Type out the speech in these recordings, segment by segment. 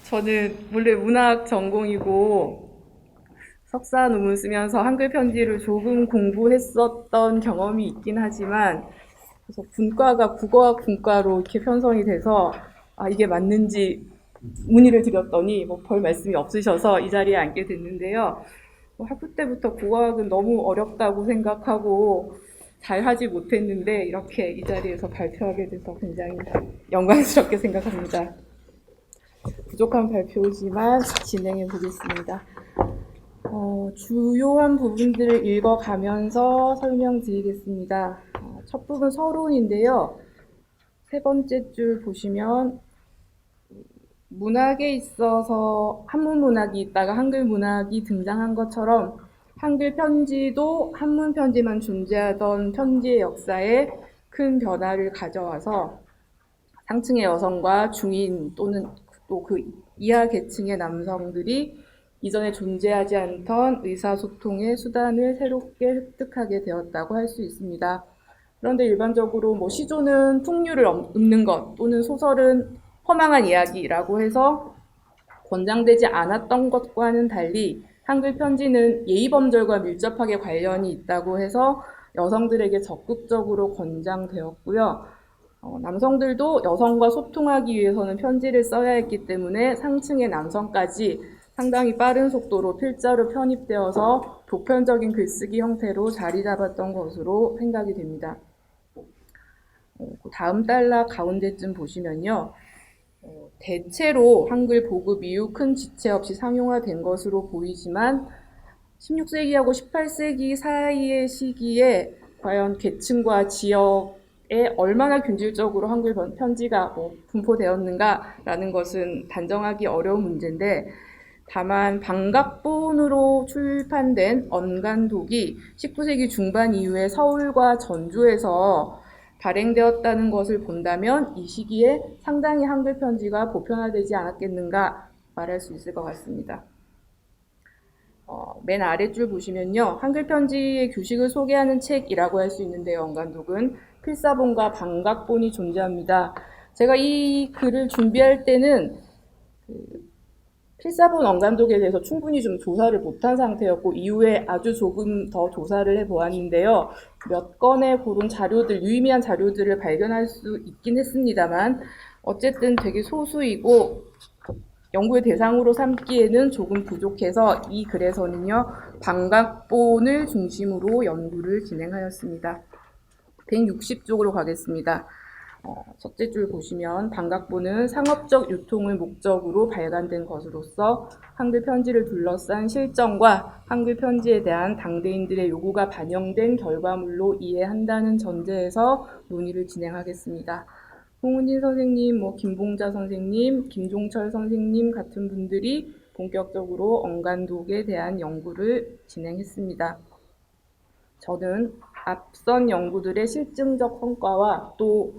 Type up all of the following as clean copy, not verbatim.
저는 원래 문학 전공이고 석사 논문 쓰면서 한글 편지를 조금 공부했었던 경험이 있긴 하지만 그래서 분과가 국어학 분과로 이렇게 편성이 돼서 이게 맞는지 문의를 드렸더니 뭐 별 말씀이 없으셔서 이 자리에 앉게 됐는데요. 학부 때부터 국어학은 너무 어렵다고 생각하고 잘 하지 못했는데 이렇게 이 자리에서 발표하게 돼서 굉장히 영광스럽게 생각합니다. 부족한 발표지만 진행해 보겠습니다. 주요한 부분들을 읽어가면서 설명드리겠습니다. 첫 부분 서론인데요. 세 번째 줄 보시면 문학에 있어서 한문 문학이 있다가 한글 문학이 등장한 것처럼 한글 편지도 한문 편지만 존재하던 편지의 역사에 큰 변화를 가져와서 상층의 여성과 중인 또는 또 그 이하 계층의 남성들이 이전에 존재하지 않던 의사소통의 수단을 새롭게 획득하게 되었다고 할 수 있습니다. 그런데 일반적으로 시조는 풍류를 읊는 것 또는 소설은 허망한 이야기라고 해서 권장되지 않았던 것과는 달리 한글 편지는 예의범절과 밀접하게 관련이 있다고 해서 여성들에게 적극적으로 권장되었고요. 남성들도 여성과 소통하기 위해서는 편지를 써야 했기 때문에 상층의 남성까지 상당히 빠른 속도로 필자로 편입되어서 보편적인 글쓰기 형태로 자리 잡았던 것으로 생각이 됩니다. 다음 달락 가운데쯤 보시면요. 대체로 한글 보급 이후 큰 지체 없이 상용화된 것으로 보이지만 16세기하고 18세기 사이의 시기에 과연 계층과 지역에 얼마나 균질적으로 한글 편지가 분포되었는가라는 것은 단정하기 어려운 문제인데 다만 방각본으로 출판된 언간독이 19세기 중반 이후에 서울과 전주에서 발행되었다는 것을 본다면 이 시기에 상당히 한글 편지가 보편화되지 않았겠는가 말할 수 있을 것 같습니다. 맨 아랫줄 보시면요. 한글 편지의 규식을 소개하는 책이라고 할 수 있는데요. 언간독은 필사본과 방각본이 존재합니다. 제가 이 글을 준비할 때는 필사본 언간독에 대해서 충분히 좀 조사를 못한 상태였고 이후에 아주 조금 더 조사를 해보았는데요. 몇 건의 그런 자료들, 유의미한 자료들을 발견할 수 있긴 했습니다만 어쨌든 되게 소수이고 연구의 대상으로 삼기에는 조금 부족해서 이 글에서는요. 방각본을 중심으로 연구를 진행하였습니다. 160쪽으로 가겠습니다. 첫째 줄 보시면 방각본은 상업적 유통을 목적으로 발간된 것으로서 한글 편지를 둘러싼 실정과 한글 편지에 대한 당대인들의 요구가 반영된 결과물로 이해한다는 전제에서 논의를 진행하겠습니다. 홍은진 선생님, 김봉자 선생님, 김종철 선생님 같은 분들이 본격적으로 언간독에 대한 연구를 진행했습니다. 저는 앞선 연구들의 실증적 성과와 또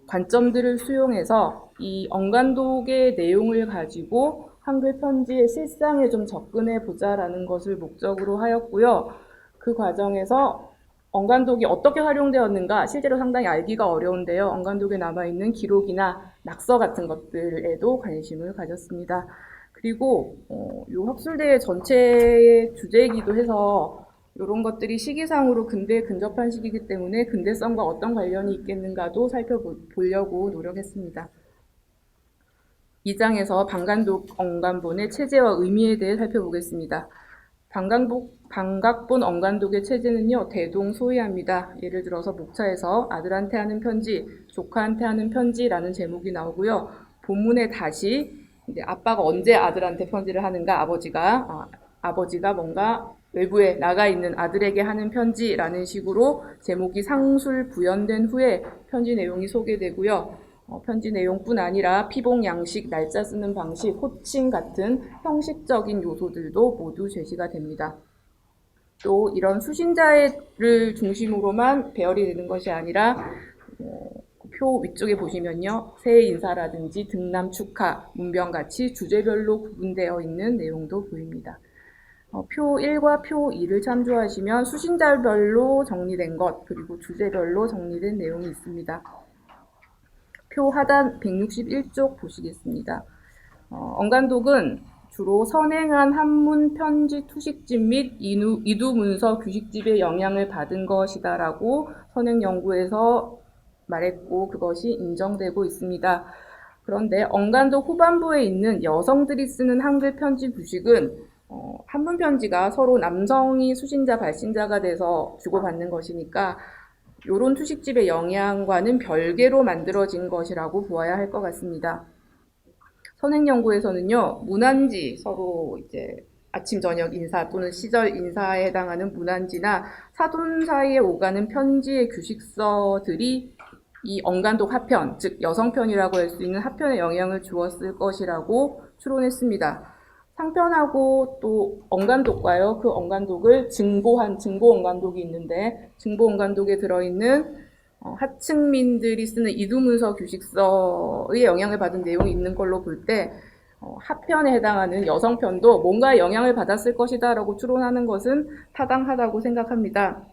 관점들을 수용해서 이 언간독의 내용을 가지고 한글 편지의 실상에 좀 접근해 보자라는 것을 목적으로 하였고요. 그 과정에서 언간독이 어떻게 활용되었는가 실제로 상당히 알기가 어려운데요. 언간독에 남아있는 기록이나 낙서 같은 것들에도 관심을 가졌습니다. 그리고 이 학술대회 전체의 주제이기도 해서 이런 것들이 시기상으로 근대에 근접한 시기이기 때문에 근대성과 어떤 관련이 있겠는가도 살펴보려고 노력했습니다. 2장에서 방간독 언간본의 체제와 의미에 대해 살펴보겠습니다. 방각본 언간독의 체제는요, 대동소이합니다. 예를 들어서 목차에서 아들한테 하는 편지, 조카한테 하는 편지라는 제목이 나오고요. 본문에 다시 이제 아빠가 언제 아들한테 편지를 하는가, 아버지가 뭔가 외부에 나가 있는 아들에게 하는 편지라는 식으로 제목이 상술 부연된 후에 편지 내용이 소개되고요. 편지 내용뿐 아니라 피봉 양식, 날짜 쓰는 방식, 호칭 같은 형식적인 요소들도 모두 제시가 됩니다. 또 이런 수신자를 중심으로만 배열이 되는 것이 아니라 표 위쪽에 보시면요. 새해 인사라든지 등남 축하, 문병같이 주제별로 구분되어 있는 내용도 보입니다. 표 1과 표 2를 참조하시면 수신자별로 정리된 것, 그리고 주제별로 정리된 내용이 있습니다. 표 하단 161쪽 보시겠습니다. 언간독은 주로 선행한 한문 편지 투식집 및 이두문서 규식집의 영향을 받은 것이다라고 선행연구에서 말했고 그것이 인정되고 있습니다. 그런데 언간독 후반부에 있는 여성들이 쓰는 한글 편지 규식은 한문 편지가 서로 남성이 수신자 발신자가 돼서 주고받는 것이니까 이런 투식집의 영향과는 별개로 만들어진 것이라고 보아야 할 것 같습니다. 선행연구에서는요, 문안지, 서로 이제 아침, 저녁 인사 또는 시절 인사에 해당하는 문안지나 사돈 사이에 오가는 편지의 규식서들이 이 언간독 하편, 즉 여성편이라고 할 수 있는 하편에 영향을 주었을 것이라고 추론했습니다. 상편하고 또 언간독과요, 그 언간독을 증보 언간독이 있는데 증보 언간독에 들어있는 하층민들이 쓰는 이두문서 규식서의 영향을 받은 내용이 있는 걸로 볼 때 하편에 해당하는 여성편도 뭔가 영향을 받았을 것이다 라고 추론하는 것은 타당하다고 생각합니다.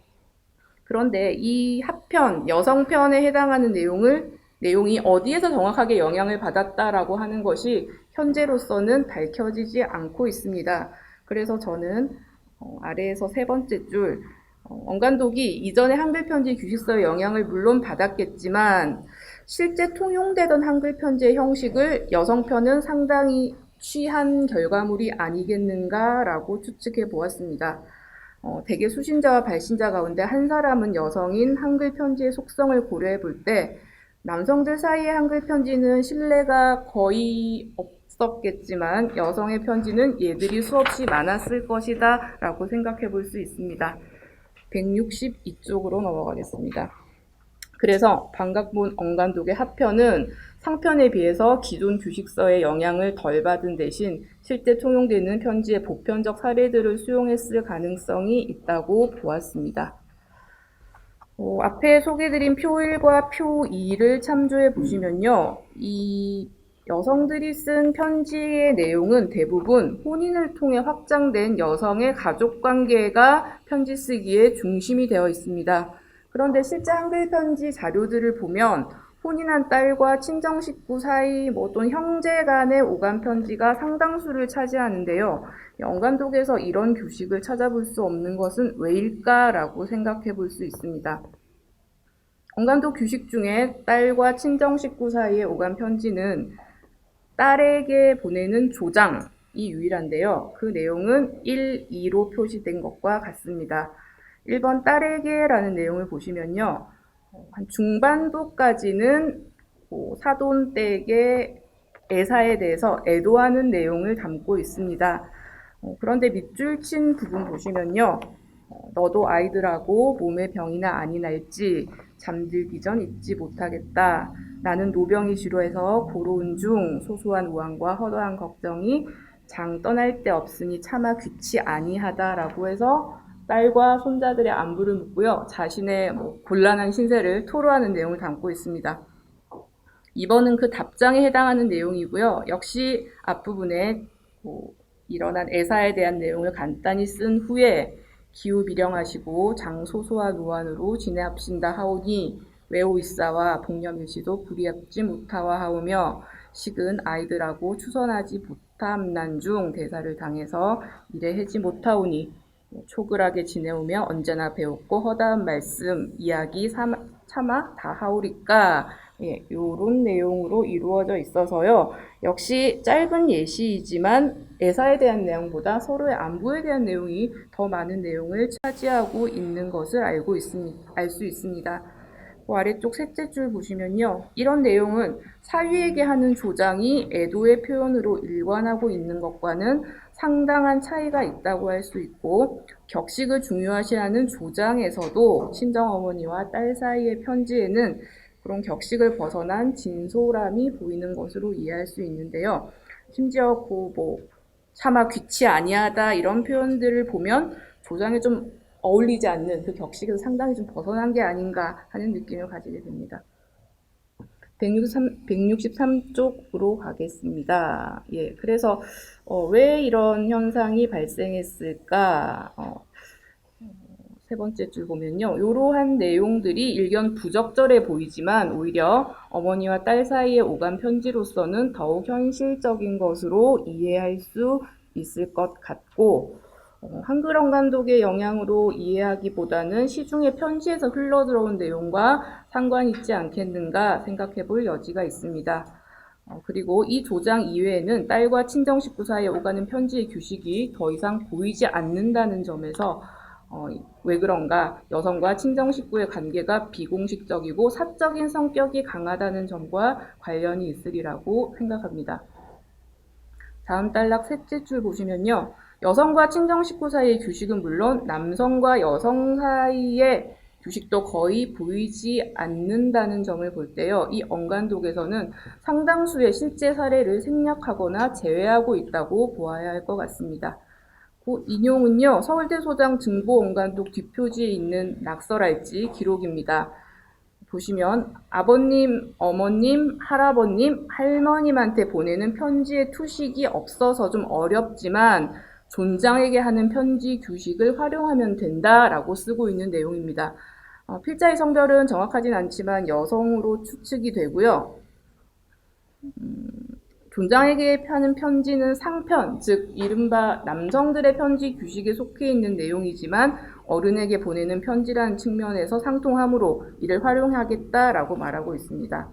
그런데 이 하편, 여성편에 해당하는 내용이 어디에서 정확하게 영향을 받았다라고 하는 것이 현재로서는 밝혀지지 않고 있습니다. 그래서 저는 아래에서 세 번째 줄, 언간독이 이전의 한글 편지 규식서의 영향을 물론 받았겠지만 실제 통용되던 한글 편지의 형식을 여성편은 상당히 취한 결과물이 아니겠는가라고 추측해 보았습니다. 대개 수신자와 발신자 가운데 한 사람은 여성인 한글 편지의 속성을 고려해 볼 때 남성들 사이의 한글 편지는 신뢰가 거의 없었겠지만 여성의 편지는 얘들이 수없이 많았을 것이다 라고 생각해 볼 수 있습니다. 162쪽으로 넘어가겠습니다. 그래서 방각본 언간독의 하편은 상편에 비해서 기존 규식서의 영향을 덜 받은 대신 실제 통용되는 편지의 보편적 사례들을 수용했을 가능성이 있다고 보았습니다. 앞에 소개드린 표 1과 표 2를 참조해 보시면요. 이 여성들이 쓴 편지의 내용은 대부분 혼인을 통해 확장된 여성의 가족관계가 편지 쓰기에 중심이 되어 있습니다. 그런데 실제 한글 편지 자료들을 보면 혼인한 딸과 친정 식구 사이 또는 형제 간의 오간 편지가 상당수를 차지하는데요. 언간독에서 이런 규식을 찾아볼 수 없는 것은 왜일까라고 생각해 볼 수 있습니다. 언간독 규식 중에 딸과 친정 식구 사이의 오간 편지는 딸에게 보내는 조장이 유일한데요. 그 내용은 1, 2로 표시된 것과 같습니다. 1번 딸에게라는 내용을 보시면요. 한 중반부까지는 사돈 댁의 애사에 대해서 애도하는 내용을 담고 있습니다. 그런데 밑줄 친 부분 보시면요. 너도 아이들하고 몸에 병이나 안이 날지 잠들기 전 잊지 못하겠다. 나는 노병이 지루해서 고로운 중 소소한 우환과 허다한 걱정이 장 떠날 데 없으니 차마 귀치 아니하다라고 해서 딸과 손자들의 안부를 묻고요. 자신의 곤란한 신세를 토로하는 내용을 담고 있습니다. 2번은 그 답장에 해당하는 내용이고요. 역시 앞부분에 일어난 애사에 대한 내용을 간단히 쓴 후에 기후 비령하시고 장 소소한 우환으로 지내합신다 하오니 외오이사와 복념일시도 불이합지 못하와 하오며 식은 아이들하고 추선하지 못함난 중 대사를 당해서 이래 해지 못하오니 초글하게 지내오며 언제나 배웠고 허다한 말씀, 이야기 차마 다 하오리까. 요런 내용으로 이루어져 있어서요. 역시 짧은 예시이지만 애사에 대한 내용보다 서로의 안부에 대한 내용이 더 많은 내용을 차지하고 있는 것을 알 수 있습니다. 아래쪽 셋째 줄 보시면요. 이런 내용은 사위에게 하는 조장이 애도의 표현으로 일관하고 있는 것과는 상당한 차이가 있다고 할 수 있고 격식을 중요시하는 조장에서도 친정어머니와 딸 사이의 편지에는 그런 격식을 벗어난 진솔함이 보이는 것으로 이해할 수 있는데요. 심지어 차마 귀치 아니하다 이런 표현들을 보면 조장에 좀 어울리지 않는 그 격식에서 상당히 좀 벗어난 게 아닌가 하는 느낌을 가지게 됩니다. 163쪽으로 가겠습니다. 그래서 왜 이런 현상이 발생했을까 세 번째 줄 보면요. 이러한 내용들이 일견 부적절해 보이지만 오히려 어머니와 딸 사이의 오간 편지로서는 더욱 현실적인 것으로 이해할 수 있을 것 같고 한글 언간독의 영향으로 이해하기보다는 시중의 편지에서 흘러들어온 내용과 상관 있지 않겠는가 생각해 볼 여지가 있습니다. 그리고 이 조장 이외에는 딸과 친정식구 사이에 오가는 편지의 규식이 더 이상 보이지 않는다는 점에서 왜 그런가 여성과 친정식구의 관계가 비공식적이고 사적인 성격이 강하다는 점과 관련이 있으리라고 생각합니다. 다음 단락 셋째 줄 보시면요. 여성과 친정식구 사이의 규식은 물론 남성과 여성 사이의 규식도 거의 보이지 않는다는 점을 볼 때요. 이 언간독에서는 상당수의 실제 사례를 생략하거나 제외하고 있다고 보아야 할 것 같습니다. 그 인용은요. 서울대 소장 증보 언간독 뒷표지에 있는 낙설할지 기록입니다. 보시면 아버님, 어머님, 할아버님, 할머님한테 보내는 편지의 투식이 없어서 좀 어렵지만 존장에게 하는 편지 규식을 활용하면 된다라고 쓰고 있는 내용입니다. 필자의 성별은 정확하진 않지만 여성으로 추측이 되고요. 존장에게 하는 편지는 상편, 즉 이른바 남성들의 편지 규식에 속해 있는 내용이지만 어른에게 보내는 편지라는 측면에서 상통하므로 이를 활용하겠다라고 말하고 있습니다.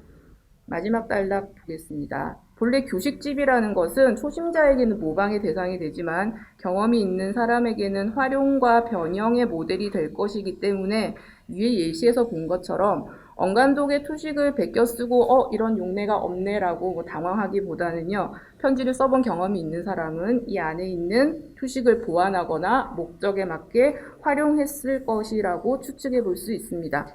마지막 단락 보겠습니다. 본래 교식집이라는 것은 초심자에게는 모방의 대상이 되지만 경험이 있는 사람에게는 활용과 변형의 모델이 될 것이기 때문에 위에 예시에서 본 것처럼 언간독의 투식을 베껴 쓰고 이런 용례가 없네라고 당황하기보다는요. 편지를 써본 경험이 있는 사람은 이 안에 있는 투식을 보완하거나 목적에 맞게 활용했을 것이라고 추측해 볼 수 있습니다.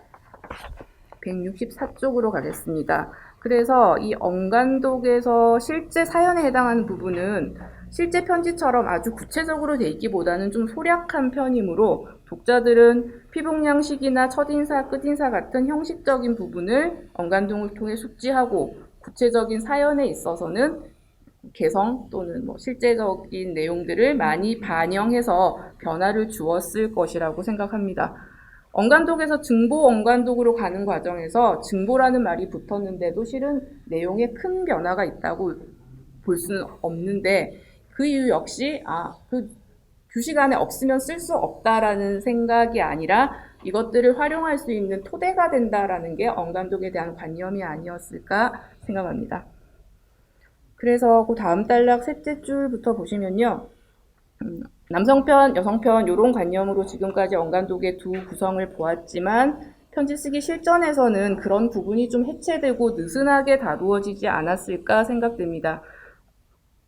164쪽으로 가겠습니다. 그래서 이 언간독에서 실제 사연에 해당하는 부분은 실제 편지처럼 아주 구체적으로 돼 있기보다는 좀 소략한 편이므로 독자들은 피복양식이나 첫인사, 끝인사 같은 형식적인 부분을 언간독을 통해 숙지하고 구체적인 사연에 있어서는 개성 또는 실제적인 내용들을 많이 반영해서 변화를 주었을 것이라고 생각합니다. 언간독에서 증보 언간독으로 가는 과정에서 증보라는 말이 붙었는데도 실은 내용에 큰 변화가 있다고 볼 수는 없는데 그 이유 역시 그 규식 안에 없으면 쓸 수 없다라는 생각이 아니라 이것들을 활용할 수 있는 토대가 된다라는 게 언간독에 대한 관념이 아니었을까 생각합니다. 그래서 그 다음 단락 셋째 줄부터 보시면요. 남성편, 여성편 이런 관념으로 지금까지 언간독의 두 구성을 보았지만 편지 쓰기 실전에서는 그런 부분이 좀 해체되고 느슨하게 다루어지지 않았을까 생각됩니다.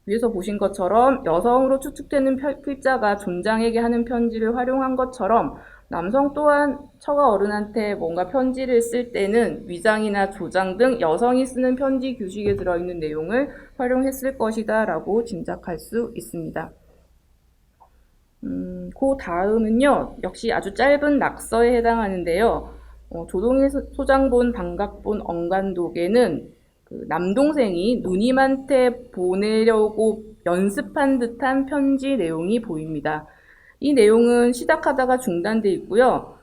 위에서 보신 것처럼 여성으로 추측되는 필자가 존장에게 하는 편지를 활용한 것처럼 남성 또한 처가 어른한테 뭔가 편지를 쓸 때는 위장이나 조장 등 여성이 쓰는 편지 규식에 들어있는 내용을 활용했을 것이다 라고 짐작할 수 있습니다. 그 다음은요, 역시 아주 짧은 낙서에 해당하는데요. 조동희 소장본 방각본 언간독에는 그 남동생이 누님한테 보내려고 연습한 듯한 편지 내용이 보입니다. 이 내용은 시작하다가 중단돼 있고요.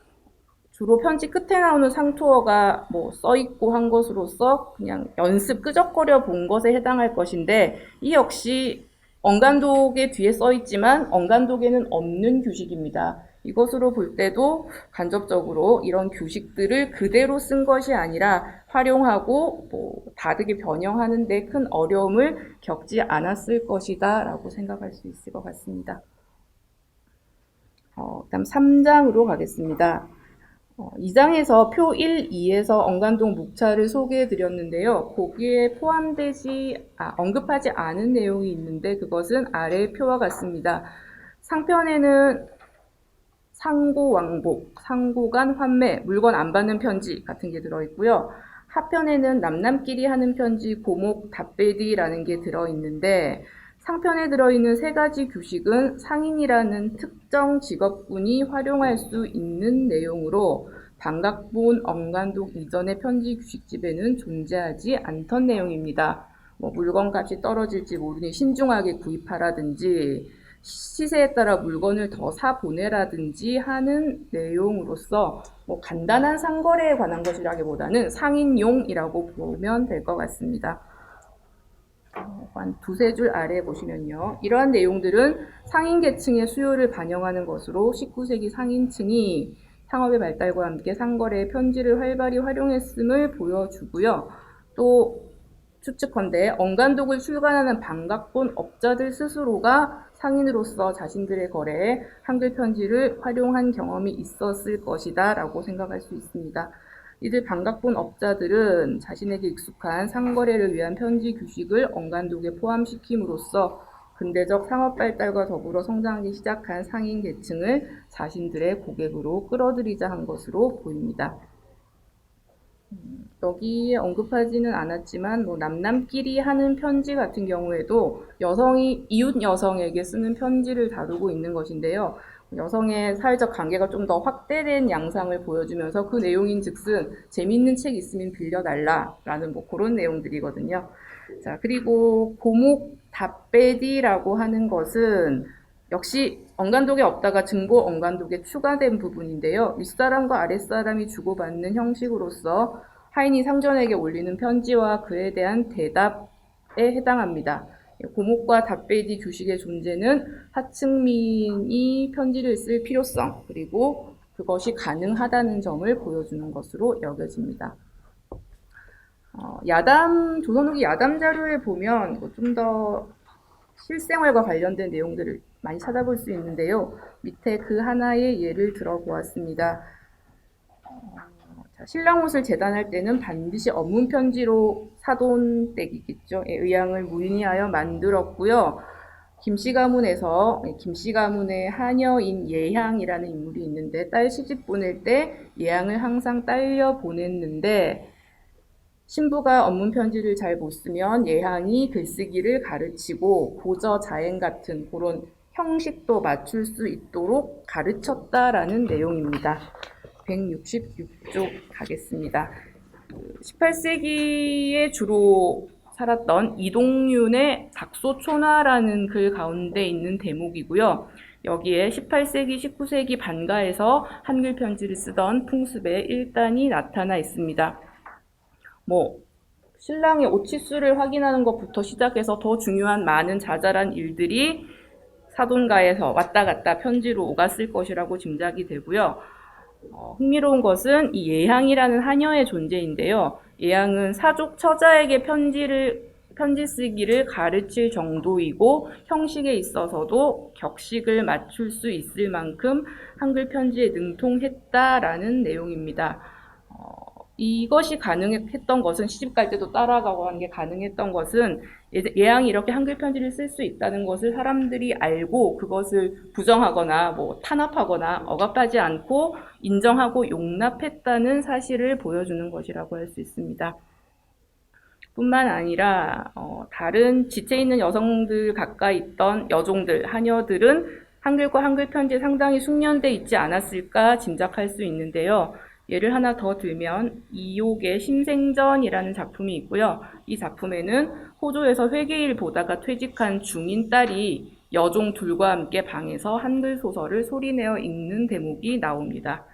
주로 편지 끝에 나오는 상투어가 써있고 한 것으로서 그냥 연습 끄적거려 본 것에 해당할 것인데 이 역시 언간독에 뒤에 써있지만 언간독에는 없는 규식입니다. 이것으로 볼 때도 간접적으로 이런 규식들을 그대로 쓴 것이 아니라 활용하고 다르게 변형하는 데 큰 어려움을 겪지 않았을 것이다 라고 생각할 수 있을 것 같습니다. 다음 3장으로 가겠습니다. 2장에서 표 1, 2에서 언간독 묵차를 소개해 드렸는데요. 거기에 언급하지 않은 내용이 있는데 그것은 아래의 표와 같습니다. 상편에는 상고 왕복, 상고간 환매, 물건 안 받는 편지 같은 게 들어있고요. 하편에는 남남끼리 하는 편지, 고목, 답배디라는 게 들어있는데 상편에 들어있는 세 가지 규식은 상인이라는 특정 직업군이 활용할 수 있는 내용으로 방각본 언간독 이전의 편지 규식집에는 존재하지 않던 내용입니다. 물건값이 떨어질지 모르니 신중하게 구입하라든지 시세에 따라 물건을 더 사 보내라든지 하는 내용으로서 뭐 간단한 상거래에 관한 것이라기보다는 상인용이라고 보면 될 것 같습니다. 한 두세 줄 아래 보시면요. 이러한 내용들은 상인 계층의 수요를 반영하는 것으로 19세기 상인층이 상업의 발달과 함께 상거래의 편지를 활발히 활용했음을 보여주고요. 또 추측컨대 언간독을 출간하는 반각본 업자들 스스로가 상인으로서 자신들의 거래에 한글 편지를 활용한 경험이 있었을 것이다 라고 생각할 수 있습니다. 이들 반각본 업자들은 자신에게 익숙한 상거래를 위한 편지 규식을 언간독에 포함시킴으로써 근대적 상업 발달과 더불어 성장하기 시작한 상인 계층을 자신들의 고객으로 끌어들이자 한 것으로 보입니다. 여기에 언급하지는 않았지만 뭐 남남끼리 하는 편지 같은 경우에도 여성이 이웃 여성에게 쓰는 편지를 다루고 있는 것인데요. 여성의 사회적 관계가 좀 더 확대된 양상을 보여주면서 그 내용인즉슨 재밌는 책 있으면 빌려달라라는 뭐 그런 내용들이거든요. 자, 그리고 고목 답배디라고 하는 것은 역시 언간독에 없다가 증보 언간독에 추가된 부분인데요. 윗사람과 아랫사람이 주고받는 형식으로서 하인이 상전에게 올리는 편지와 그에 대한 대답에 해당합니다. 고목과 답배디 규식의 존재는 하층민이 편지를 쓸 필요성 그리고 그것이 가능하다는 점을 보여주는 것으로 여겨집니다. 조선 후기 야담 자료에 보면 좀 더 실생활과 관련된 내용들을 많이 찾아볼 수 있는데요. 밑에 그 하나의 예를 들어보았습니다. 신랑 옷을 재단할 때는 반드시 언문 편지로 사돈댁이겠죠. 의향을 무인하여 만들었고요. 김씨 가문에서 김씨 가문의 하녀인 예향이라는 인물이 있는데 딸 시집 보낼 때 예향을 항상 딸려 보냈는데 신부가 언문 편지를 잘 못 쓰면 예향이 글쓰기를 가르치고 고저 자행 같은 그런 형식도 맞출 수 있도록 가르쳤다라는 내용입니다. 166쪽 가겠습니다. 18세기에 주로 살았던 이동윤의 작소초나라는 글 가운데 있는 대목이고요. 여기에 18세기, 19세기 반가에서 한글 편지를 쓰던 풍습의 일단이 나타나 있습니다. 신랑의 옷치수를 확인하는 것부터 시작해서 더 중요한 많은 자잘한 일들이 사돈가에서 왔다 갔다 편지로 오갔을 것이라고 짐작이 되고요. 흥미로운 것은 이 예향이라는 하녀의 존재인데요. 예향은 사족 처자에게 편지 쓰기를 가르칠 정도이고 형식에 있어서도 격식을 맞출 수 있을 만큼 한글 편지에 능통했다라는 내용입니다. 이것이 가능했던 것은 시집갈 때도 따라가고 하는 게 가능했던 것은 예향이 이렇게 한글 편지를 쓸 수 있다는 것을 사람들이 알고 그것을 부정하거나 탄압하거나 억압하지 않고 인정하고 용납했다는 사실을 보여주는 것이라고 할 수 있습니다. 뿐만 아니라 다른 지체 있는 여성들 가까이 있던 여종들, 하녀들은 한글과 한글 편지에 상당히 숙련돼 있지 않았을까 짐작할 수 있는데요. 예를 하나 더 들면 이옥의 심생전이라는 작품이 있고요. 이 작품에는 호조에서 회계일 보다가 퇴직한 중인 딸이 여종 둘과 함께 방에서 한글 소설을 소리내어 읽는 대목이 나옵니다.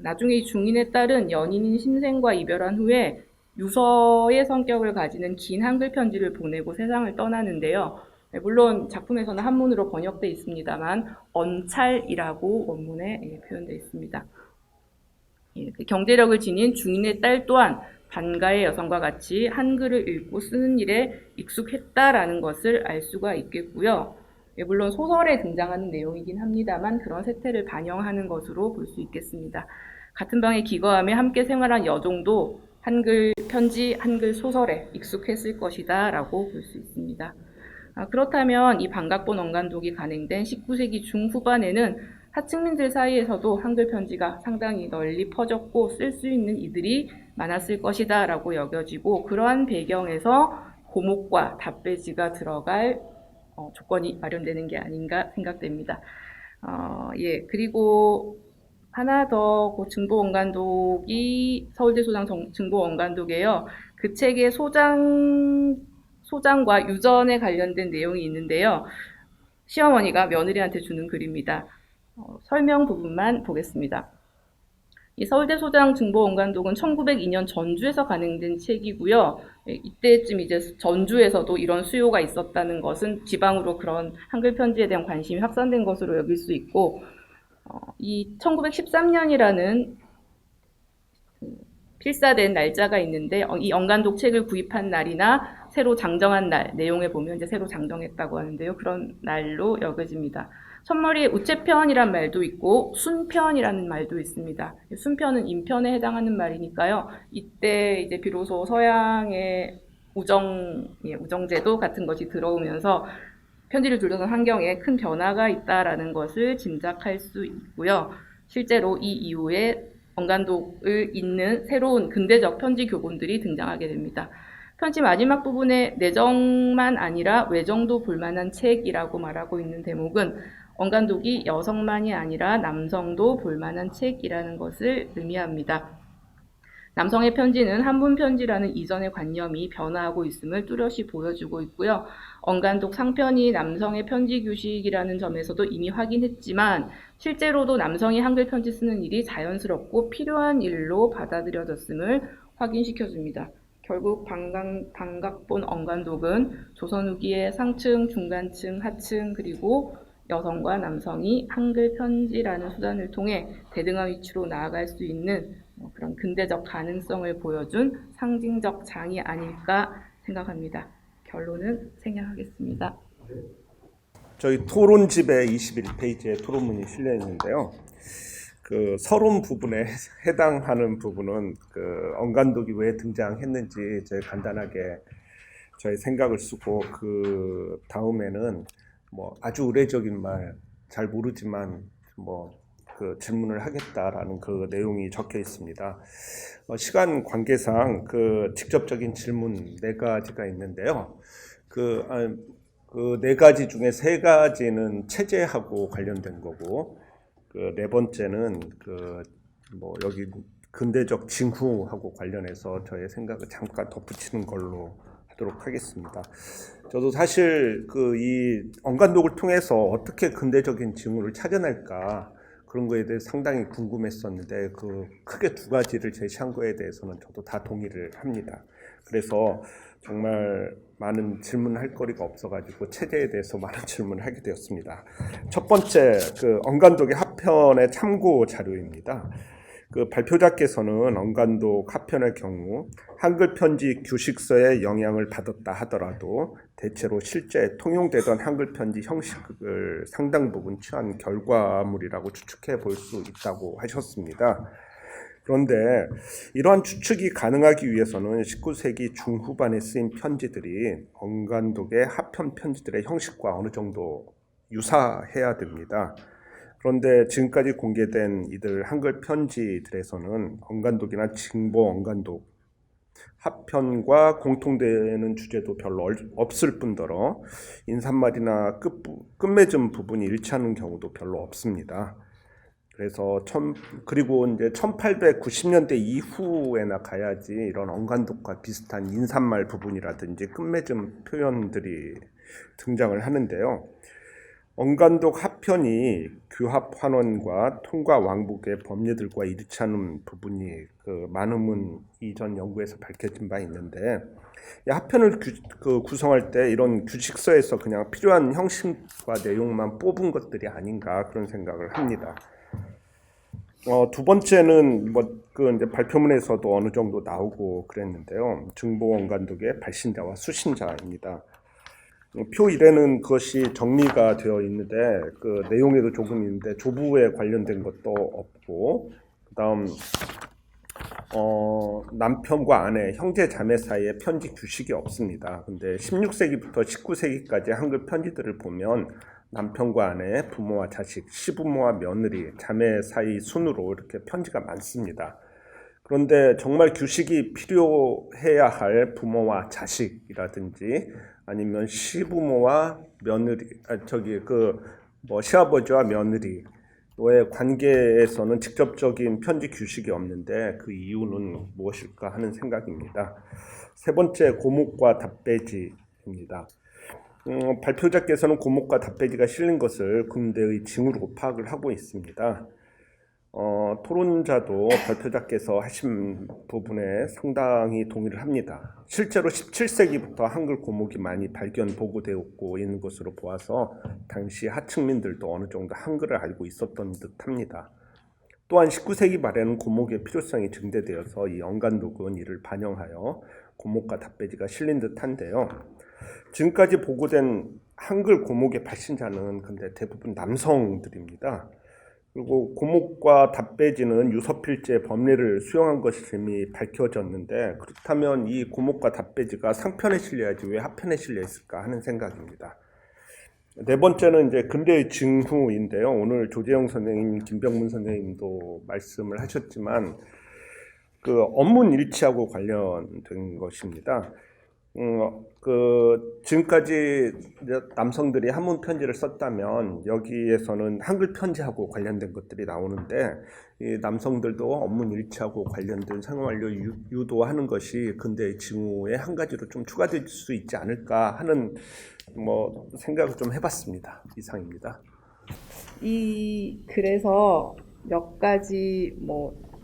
나중에 이 중인의 딸은 연인인 심생과 이별한 후에 유서의 성격을 가지는 긴 한글 편지를 보내고 세상을 떠나는데요. 물론 작품에서는 한문으로 번역되어 있습니다만 언찰이라고 원문에 표현되어 있습니다. 경제력을 지닌 중인의 딸 또한 반가의 여성과 같이 한글을 읽고 쓰는 일에 익숙했다라는 것을 알 수가 있겠고요. 물론 소설에 등장하는 내용이긴 합니다만 그런 세태를 반영하는 것으로 볼 수 있겠습니다. 같은 방에 기거하며 함께 생활한 여종도 한글 편지, 한글 소설에 익숙했을 것이다 라고 볼 수 있습니다. 그렇다면 이 반각본 언간독이 간행된 19세기 중후반에는 하층민들 사이에서도 한글 편지가 상당히 널리 퍼졌고 쓸 수 있는 이들이 많았을 것이다 라고 여겨지고 그러한 배경에서 고목과 답배지가 들어갈 조건이 마련되는 게 아닌가 생각됩니다. 그리고 하나 더 증보언간독이 서울대 소장 증보언간독이에요. 그 책의 소장과 유전에 관련된 내용이 있는데요. 시어머니가 며느리한테 주는 글입니다. 설명 부분만 보겠습니다. 이 서울대 소장 증보 원간독은 1902년 전주에서 간행된 책이고요. 이때쯤 이제 전주에서도 이런 수요가 있었다는 것은 지방으로 그런 한글 편지에 대한 관심이 확산된 것으로 여길 수 있고, 이 1913년이라는 필사된 날짜가 있는데, 이 언간독 책을 구입한 날이나 새로 장정한 날, 내용에 보면 이제 새로 장정했다고 하는데요. 그런 날로 여겨집니다. 첫머리에 우체편이란 말도 있고 순편이라는 말도 있습니다. 순편은 인편에 해당하는 말이니까요. 이때 이제 비로소 서양의 우정제도 같은 것이 들어오면서 편지를 둘러싼 환경에 큰 변화가 있다라는 것을 짐작할 수 있고요. 실제로 이 이후에 언간독을 잇는 새로운 근대적 편지 교본들이 등장하게 됩니다. 편지 마지막 부분에 내정만 아니라 외정도 볼만한 책이라고 말하고 있는 대목은 언간독이 여성만이 아니라 남성도 볼만한 책이라는 것을 의미합니다. 남성의 편지는 한문 편지라는 이전의 관념이 변화하고 있음을 뚜렷이 보여주고 있고요. 언간독 상편이 남성의 편지 규식이라는 점에서도 이미 확인했지만 실제로도 남성이 한글 편지 쓰는 일이 자연스럽고 필요한 일로 받아들여졌음을 확인시켜줍니다. 결국 방각본 언간독은 조선 후기의 상층, 중간층, 하층 그리고 여성과 남성이 한글 편지라는 수단을 통해 대등한 위치로 나아갈 수 있는 그런 근대적 가능성을 보여준 상징적 장이 아닐까 생각합니다. 결론은 생략하겠습니다. 저희 토론집에 21페이지에 토론문이 실려 있는데요. 그 서론 부분에 해당하는 부분은 그 언간독이 왜 등장했는지 저희 간단하게 저희 생각을 쓰고 그 다음에는 뭐 아주 의례적인 말 잘 모르지만 뭐 그 질문을 하겠다라는 그 내용이 적혀 있습니다. 시간 관계상 그 직접적인 질문 4가지가 있는데요. 그 4가지 중에 3가지는 체제하고 관련된 거고, 그 4번째는 그 뭐 여기 근대적 징후하고 관련해서 저의 생각을 잠깐 덧붙이는 걸로 하도록 하겠습니다. 저도 사실 그 이 언간독을 통해서 어떻게 근대적인 징후를 찾아낼까 그런 거에 대해 상당히 궁금했었는데 그 크게 2가지를 제시한 거에 대해서는 저도 다 동의를 합니다. 그래서 정말 많은 질문할 거리가 없어가지고 체제에 대해서 많은 질문을 하게 되었습니다. 첫 번째, 그 언간독의 합편의 참고 자료입니다. 그 발표자께서는 언간독 합편의 경우 한글 편지 규식서의 영향을 받았다 하더라도 대체로 실제 통용되던 한글 편지 형식을 상당 부분 취한 결과물이라고 추측해 볼 수 있다고 하셨습니다. 그런데 이러한 추측이 가능하기 위해서는 19세기 중후반에 쓰인 편지들이 언간독의 합편 편지들의 형식과 어느 정도 유사해야 됩니다. 그런데 지금까지 공개된 이들 한글 편지들에서는 언간독이나 징보 언간독 합편과 공통되는 주제도 별로 없을 뿐더러 인사말이나 끝맺음 부분이 일치하는 경우도 별로 없습니다. 그래서 그리고 이제 1890년대 이후에나 가야지 이런 언간독과 비슷한 인사말 부분이라든지 끝맺음 표현들이 등장을 하는데요. 언간독 합편이 규합 환원과 통과 왕복의 법례들과 일치하는 부분이 그 많음은 이전 연구에서 밝혀진 바 있는데, 이 합편을 구성할 때 이런 규칙서에서 그냥 필요한 형식과 내용만 뽑은 것들이 아닌가 그런 생각을 합니다. 2번째는 그 이제 발표문에서도 어느 정도 나오고 그랬는데요. 증보 언간독의 발신자와 수신자입니다. 표 1에는 그것이 정리가 되어 있는데 그 내용에도 조금 있는데 조부에 관련된 것도 없고, 그다음 남편과 아내, 형제 자매 사이에 편지 규식이 없습니다. 근데 16세기부터 19세기까지 한글 편지들을 보면 남편과 아내, 부모와 자식, 시부모와 며느리, 자매 사이 순으로 이렇게 편지가 많습니다. 그런데 정말 규식이 필요해야 할 부모와 자식이라든지 아니면 시부모와 며느리, 시아버지와 며느리의 관계에서는 직접적인 편지 규식이 없는데 그 이유는 무엇일까 하는 생각입니다. 3번째, 고목과 답배지입니다. 발표자께서는 고목과 답배지가 실린 것을 군대의 징후로 파악을 하고 있습니다. 토론자도 발표자께서 하신 부분에 상당히 동의를 합니다. 실제로 17세기부터 한글 고목이 많이 발견 보고되었고 있는 것으로 보아서 당시 하층민들도 어느 정도 한글을 알고 있었던 듯합니다. 또한 19세기 말에는 고목의 필요성이 증대되어서 이 연간독은 이를 반영하여 고목과 답배지가 실린 듯한데요. 지금까지 보고된 한글 고목의 발신자는 근데 대부분 남성들입니다. 그리고 고목과 답배지는 유서필지의 법례를 수용한 것이 이미 밝혀졌는데, 그렇다면 이 고목과 답배지가 상편에 실려야지 왜 하편에 실려 있을까 하는 생각입니다. 네 번째는 이제 근대의 징후인데요. 오늘 조재영 선생님, 김병문 선생님도 말씀을 하셨지만 그 언문 일치하고 관련된 것입니다. 지금까지 남성들이 한문 편지를 썼다면 여기에서는 한글 편지하고 관련된 것들이 나오는데, 이 남성들도 언문 일치하고 관련된 생활료 유도하는 것이 근대의 징후의 한 가지로 좀 추가될 수 있지 않을까 하는 생각을 좀 해봤습니다. 이상입니다. 그래서 몇 가지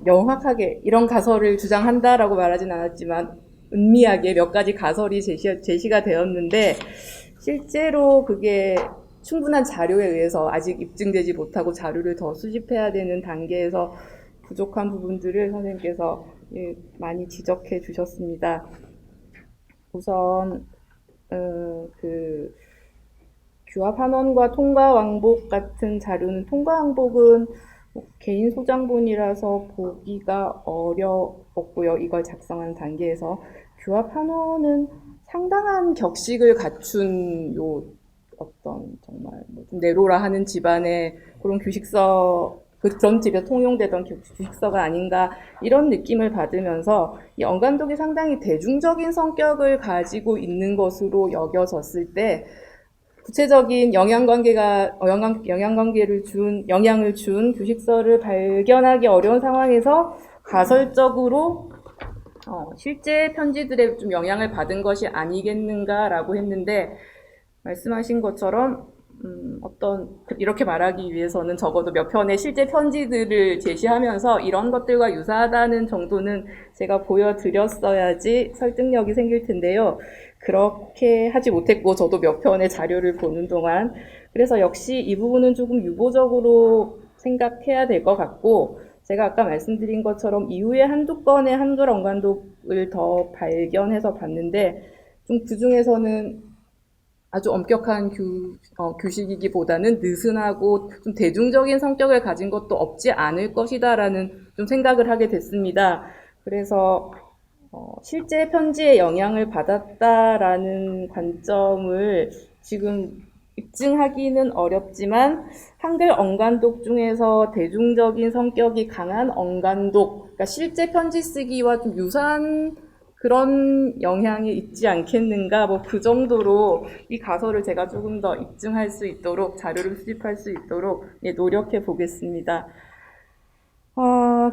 명확하게 이런 가설을 주장한다라고 말하진 않았지만 은미하게 몇 가지 가설이 제시가 되었는데, 실제로 그게 충분한 자료에 의해서 아직 입증되지 못하고 자료를 더 수집해야 되는 단계에서 부족한 부분들을 선생님께서 많이 지적해 주셨습니다. 우선 규합한원과 통과왕복 같은 자료는, 통과왕복은 개인 소장본이라서 보기가 어려웠고요. 이걸 작성하는 단계에서. 규합한원은 상당한 격식을 갖춘 정말 좀 내로라 하는 집안의 그런 그런 집에 통용되던 규식서가 아닌가, 이런 느낌을 받으면서 이 언간독이 상당히 대중적인 성격을 가지고 있는 것으로 여겨졌을 때, 구체적인 영향을 준 규식서를 발견하기 어려운 상황에서 가설적으로 실제 편지들에 좀 영향을 받은 것이 아니겠는가라고 했는데, 말씀하신 것처럼 이렇게 말하기 위해서는 적어도 몇 편의 실제 편지들을 제시하면서 이런 것들과 유사하다는 정도는 제가 보여드렸어야지 설득력이 생길 텐데요. 그렇게 하지 못했고, 저도 몇 편의 자료를 보는 동안. 그래서 역시 이 부분은 조금 유보적으로 생각해야 될 것 같고, 제가 아까 말씀드린 것처럼 이후에 한두 건의 한글 언간독을 더 발견해서 봤는데, 좀 그 중에서는 아주 엄격한 규식이기보다는 느슨하고 좀 대중적인 성격을 가진 것도 없지 않을 것이다라는 좀 생각을 하게 됐습니다. 그래서 실제 편지에 영향을 받았다라는 관점을 지금 입증하기는 어렵지만, 한글 언간독 중에서 대중적인 성격이 강한 언간독, 그러니까 실제 편지 쓰기와 좀 유사한 그런 영향이 있지 않겠는가, 그 정도로 이 가설을 제가 조금 더 입증할 수 있도록, 자료를 수집할 수 있도록 노력해 보겠습니다.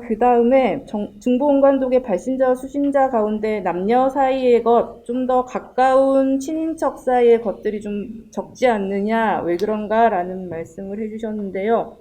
그 다음에 중보언간독의 발신자와 수신자 가운데 남녀 사이의 것, 좀 더 가까운 친인척 사이의 것들이 좀 적지 않느냐, 왜 그런가라는 말씀을 해주셨는데요.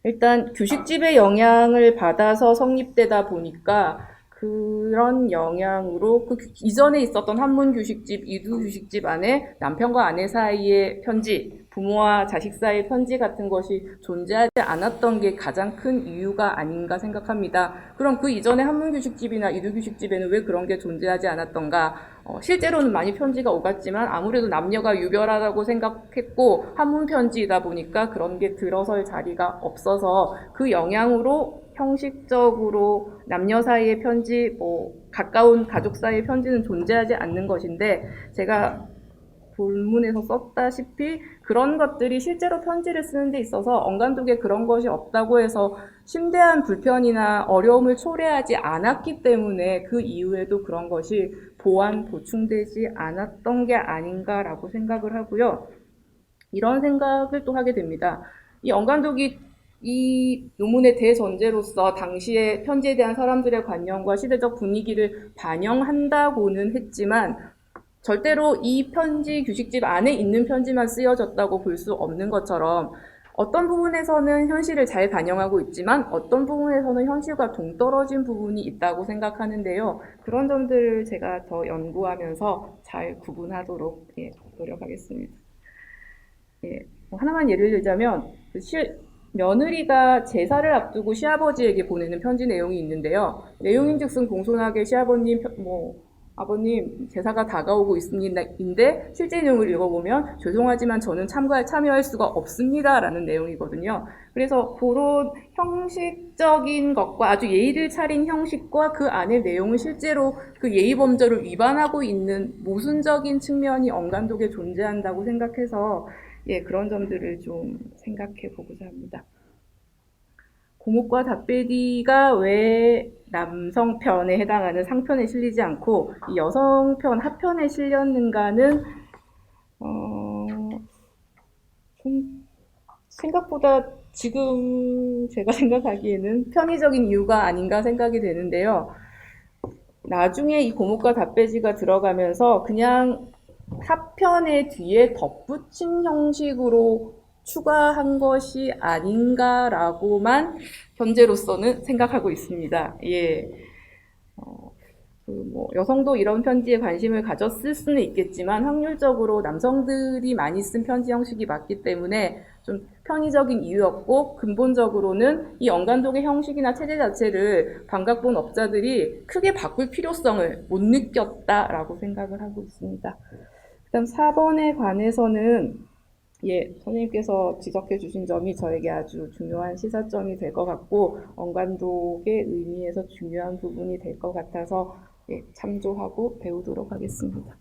일단 규식집의 영향을 받아서 성립되다 보니까 그런 영향으로 그 이전에 있었던 한문 규식집, 이두 규식집 안에 남편과 아내 사이의 편지, 부모와 자식 사이의 편지 같은 것이 존재하지 않았던 게 가장 큰 이유가 아닌가 생각합니다. 그럼 그 이전에 한문 규식집이나 이두 규식집에는 왜 그런 게 존재하지 않았던가? 실제로는 많이 편지가 오갔지만 아무래도 남녀가 유별하다고 생각했고 한문 편지이다 보니까 그런 게 들어설 자리가 없어서 그 영향으로 형식적으로 남녀 사이의 편지, 가까운 가족 사이의 편지는 존재하지 않는 것인데, 제가 본문에서 썼다시피 그런 것들이 실제로 편지를 쓰는 데 있어서 언간독에 그런 것이 없다고 해서 심대한 불편이나 어려움을 초래하지 않았기 때문에 그 이후에도 그런 것이 보충되지 않았던 게 아닌가라고 생각을 하고요. 이런 생각을 또 하게 됩니다. 이 언간독이 이 논문의 대전제로서 당시의 편지에 대한 사람들의 관념과 시대적 분위기를 반영한다고는 했지만, 절대로 이 편지 규식집 안에 있는 편지만 쓰여졌다고 볼 수 없는 것처럼 어떤 부분에서는 현실을 잘 반영하고 있지만 어떤 부분에서는 현실과 동떨어진 부분이 있다고 생각하는데요. 그런 점들을 제가 더 연구하면서 잘 구분하도록 노력하겠습니다. 하나만 예를 들자면 며느리가 제사를 앞두고 시아버지에게 보내는 편지 내용이 있는데요. 내용인즉슨 공손하게 시아버님, 아버님 제사가 다가오고 있습니다인데 실제 내용을 읽어보면 죄송하지만 저는 참여할 수가 없습니다라는 내용이거든요. 그래서 그런 형식적인 것과 아주 예의를 차린 형식과 그 안의 내용을 실제로 그 예의 범절을 위반하고 있는 모순적인 측면이 언간독에 존재한다고 생각해서 그런 점들을 좀 생각해 보고자 합니다. 고목과 답베디가 왜 남성편에 해당하는 상편에 실리지 않고 이 여성편 하편에 실렸는가는 좀 생각보다 지금 제가 생각하기에는 편의적인 이유가 아닌가 생각이 되는데요. 나중에 이 고목과 답베디가 들어가면서 그냥 하편의 뒤에 덧붙인 형식으로 추가한 것이 아닌가라고만 현재로서는 생각하고 있습니다. 여성도 이런 편지에 관심을 가졌을 수는 있겠지만 확률적으로 남성들이 많이 쓴 편지 형식이 맞기 때문에 좀 편의적인 이유였고 근본적으로는 이 언간독의 형식이나 체제 자체를 반각본 업자들이 크게 바꿀 필요성을 못 느꼈다라고 생각을 하고 있습니다. 그다음 4번에 관해서는 선생님께서 지적해 주신 점이 저에게 아주 중요한 시사점이 될 것 같고 언간독의 의미에서 중요한 부분이 될 것 같아서 참조하고 배우도록 하겠습니다.